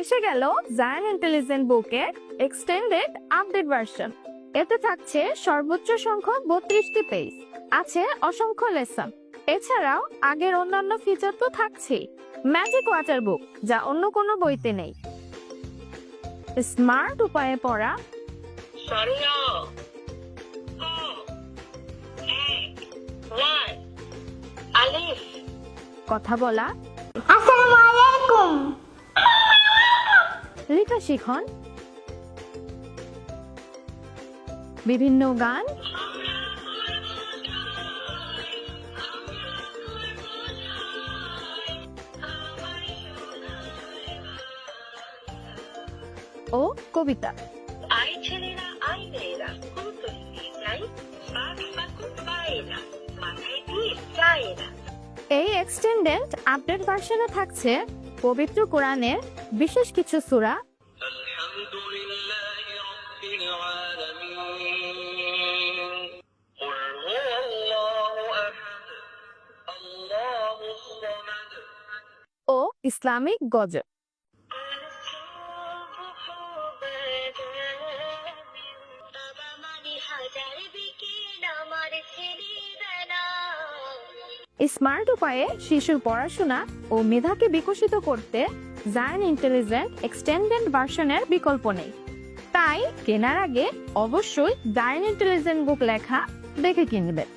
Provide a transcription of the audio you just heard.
এসে গেল জায়ান ইন্টেলিজেন্ট বুকের এক্সটেন্ডেড আপডেট ভার্সন। এতে থাকছে সর্বোচ্চ সংখ্যক 32টি পেজ, আছে অসংখ্য লেসন। এছাড়াও আগের অন্যান্য ফিচার তো থাকছেই। ম্যাজিক ওয়াটার বুক, যা অন্য কোনো বইতে নেই। স্মার্ট উপায়ে পড়া, কথা বলা, আসসালামু আলাইকুম, লেখা শিখন, বিভিন্ন গান, ও কবিতা। আই ছেলেরা আই মেয়েরা নাই মাথায় দিয়ে যায় না। এই এক্সটেন্ডেড আপডেট ভার্সনে থাকছে পবিত্র কোরআনের বিশেষ কিছু সূরা, ও ইসলামিক গজল। স্মার্ট উপায়ে শিশুর পড়াশোনা ও মেধাকে বিকশিত করতে জায়ান ইন্টেলিজেন্ট এক্সটেন্ডেড ভার্সনের বিকল্প নেই। তাই কেনার আগে অবশ্যই জায়ান ইন্টেলিজেন্ট বুক লেখা দেখে কিনবেন।